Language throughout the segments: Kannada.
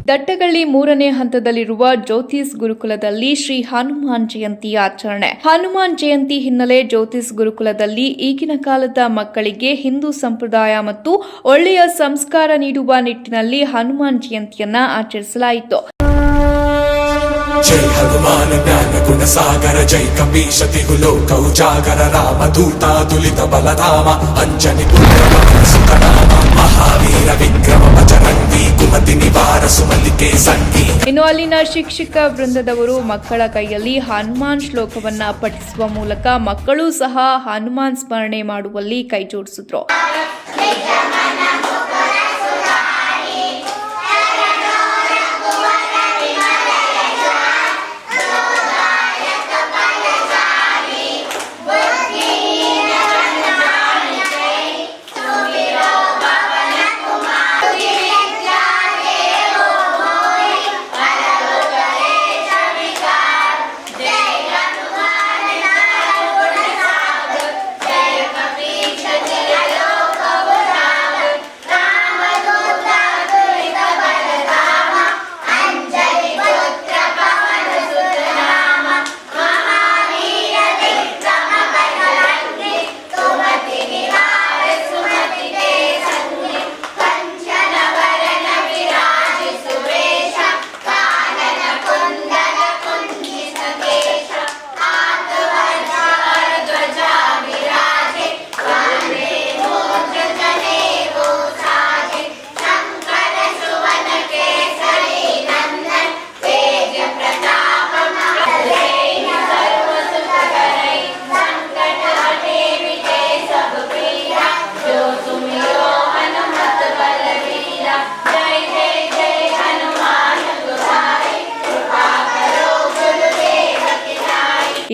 ದಟ್ಟಗಳ್ಳಿ 3ನೇ ಹಂತದಲ್ಲಿರುವ ಜ್ಯೋತಿಸ್ ಗುರುಕುಲದಲ್ಲಿ ಶ್ರೀ ಹನುಮಾನ್ ಜಯಂತಿ ಆಚರಣೆ. ಹನುಮಾನ್ ಜಯಂತಿ ಹಿನ್ನೆಲೆ ಜ್ಯೋತಿಸ್ ಗುರುಕುಲದಲ್ಲಿ ಈಗಿನ ಕಾಲದ ಮಕ್ಕಳಿಗೆ ಹಿಂದೂ ಸಂಪ್ರದಾಯ ಮತ್ತು ಒಳ್ಳೆಯ ಸಂಸ್ಕಾರ ನೀಡುವ ನಿಟ್ಟಿನಲ್ಲಿ ಹನುಮಾನ್ ಜಯಂತಿಯನ್ನ ಆಚರಿಸಲಾಯಿತು. ಜೈ ಹನುಮಾನ ಜ್ಞಾನ ಗುಣ ಸಾಗರ ಜೈ ಕಪೀಶತಿ ಲೋಕ ಉಜಾಗರ ರಾಮ ದೂತ ದುಲಿತ ಬಲಧಾಮ ಅಂಜನಿ ಪುಣ್ಯ ಸುಖನಾಮ ಮಹಾವೀರ ವಿಕ್ರಮ ಬಜರಂಗಿ ಕುಮತಿ ನಿವಾರ ಸುಮಲಿಕೆ ಸಂಗಿ. ಇನ್ನು ಅಲ್ಲಿನ ಶಿಕ್ಷಕ ವೃಂದದವರು ಮಕ್ಕಳ ಕೈಯಲ್ಲಿ ಹನುಮಾನ್ ಶ್ಲೋಕವನ್ನ ಪಠಿಸುವ ಮೂಲಕ ಮಕ್ಕಳು ಸಹ ಹನುಮಾನ್ ಸ್ಮರಣೆ ಮಾಡುವಲ್ಲಿ ಕೈ ಜೋಡಿಸಿದ್ರು.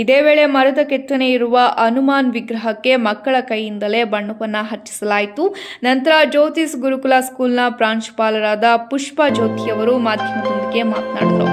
ಇದೇ ವೇಳೆ ಮರದ ಕೆತ್ತನೆ ಇರುವ ಹನುಮಾನ್ ವಿಗ್ರಹಕ್ಕೆ ಮಕ್ಕಳ ಕೈಯಿಂದಲೇ ಬಣ್ಣವನ್ನ ಹಚ್ಚಿಸಲಾಯಿತು. ನಂತರ ಜ್ಯೋತಿಸ್ ಗುರುಕುಲ ಸ್ಕೂಲ್ನ ಪ್ರಾಂಶುಪಾಲರಾದ ಪುಷ್ಪಾ ಜ್ಯೋತಿಯವರು ಮಾಧ್ಯಮದೊಂದಿಗೆ ಮಾತನಾಡಿದರು.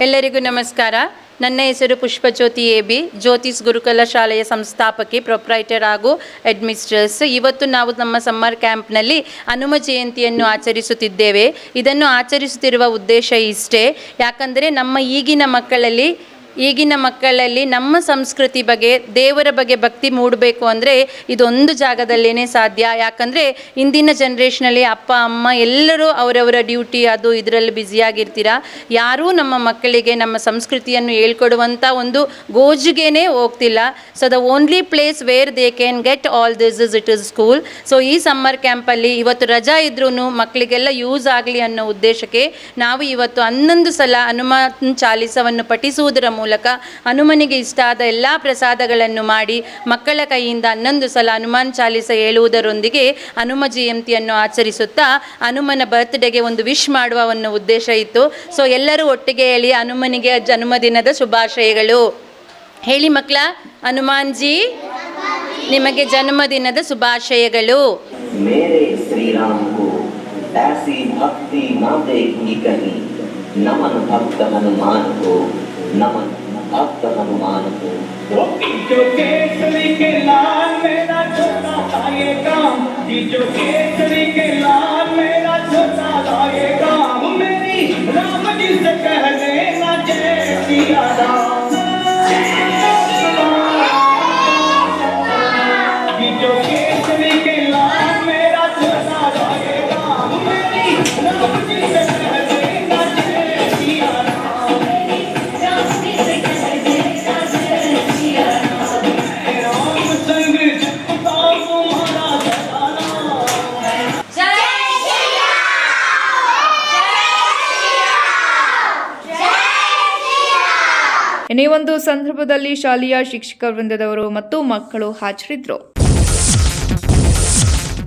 ಎಲ್ಲರಿಗೂ ನಮಸ್ಕಾರ. ನನ್ನ ಹೆಸರು ಪುಷ್ಪಜ್ಯೋತಿ ಎ.ಬಿ. ಜ್ಯೋತಿಸ್ ಗುರುಕುಲ ಶಾಲೆಯ ಸಂಸ್ಥಾಪಕಿ, ಪ್ರೊಪ್ರೈಟರ್ ಹಾಗೂ ಅಡ್ಮಿನಿಸ್ಟ್ರೇಟರ್ಸ್. ಇವತ್ತು ನಾವು ನಮ್ಮ ಸಮ್ಮರ್ ಕ್ಯಾಂಪ್ನಲ್ಲಿ ಹನುಮ ಜಯಂತಿಯನ್ನು ಆಚರಿಸುತ್ತಿದ್ದೇವೆ. ಇದನ್ನು ಆಚರಿಸುತ್ತಿರುವ ಉದ್ದೇಶ ಇಷ್ಟೇ, ಯಾಕಂದರೆ ನಮ್ಮ ಈಗಿನ ಮಕ್ಕಳಲ್ಲಿ ನಮ್ಮ ಸಂಸ್ಕೃತಿ ಬಗ್ಗೆ, ದೇವರ ಬಗ್ಗೆ ಭಕ್ತಿ ಮೂಡಬೇಕು ಅಂದರೆ ಇದೊಂದು ಜಾಗದಲ್ಲೇ ಸಾಧ್ಯ. ಯಾಕಂದರೆ ಇಂದಿನ ಜನ್ರೇಷನಲ್ಲಿ ಅಪ್ಪ ಅಮ್ಮ ಎಲ್ಲರೂ ಅವರವರ ಡ್ಯೂಟಿ ಅದು ಇದರಲ್ಲಿ ಬ್ಯುಸಿಯಾಗಿರ್ತೀರ. ಯಾರೂ ನಮ್ಮ ಮಕ್ಕಳಿಗೆ ನಮ್ಮ ಸಂಸ್ಕೃತಿಯನ್ನು ಹೇಳ್ಕೊಡುವಂಥ ಒಂದು ಗೋಜಿಗೆನೇ ಹೋಗ್ತಿಲ್ಲ. So the only place where they can get all this it is school. So ಈ ಸಮ್ಮರ್ ಕ್ಯಾಂಪಲ್ಲಿ ಇವತ್ತು ರಜಾ ಇದ್ರೂ ಮಕ್ಕಳಿಗೆಲ್ಲ ಯೂಸ್ ಆಗಲಿ ಅನ್ನೋ ಉದ್ದೇಶಕ್ಕೆ ನಾವು ಇವತ್ತು 11 ಸಲ ಹನುಮಾನ್ ಚಾಲೀಸವನ್ನು ಪಠಿಸುವುದರ ಮೂಲಕ ಹನುಮನಿಗೆ ಇಷ್ಟ ಆದ ಎಲ್ಲ ಪ್ರಸಾದಗಳನ್ನು ಮಾಡಿ ಮಕ್ಕಳ ಕೈಯಿಂದ 11 ಸಲ ಹನುಮಾನ್ ಚಾಲೀಸ ಹೇಳುವುದರೊಂದಿಗೆ ಹನುಮ ಜಯಂತಿಯನ್ನು ಆಚರಿಸುತ್ತಾ ಹನುಮನ ಬರ್ತ್ಡೇಗೆ ಒಂದು ವಿಶ್ ಮಾಡುವ ಒಂದು ಉದ್ದೇಶ ಇತ್ತು. ಸೊ ಎಲ್ಲರೂ ಒಟ್ಟಿಗೆ ಹೇಳಿ ಹನುಮನಿಗೆ ಜನ್ಮದಿನದ ಶುಭಾಶಯಗಳು ಹೇಳಿ ಮಕ್ಕಳ. ಹನುಮಾನ್ ಜಿ ನಿಮಗೆ ಜನ್ಮದಿನದ ಶುಭಾಶಯಗಳು. मेरे श्री राम को ऐसी भक्ति ना देखी कहीं, नमन भक्त हनुमान को, नमन भक्त हनुमान को. जो केसरी के लाल मेरा छोटा लाएगा, जो केसरी के लाल मेरा छोटा लाएगा, मेरी राम जी से कह लेना जय सिया राम. जो केसरी के लाल मेरा छोटा लाएगा, मेरी राम जी से कह लेना जय सिया राम. राम संग जपता तुम्हारा सदा नाम. ಈ ಒಂದು ಸಂದರ್ಭದಲ್ಲಿ ಶಾಲೆಯ ಶಿಕ್ಷಕ ವೃಂದದವರು ಮತ್ತು ಮಕ್ಕಳು ಹಾಜರಿದ್ದರು.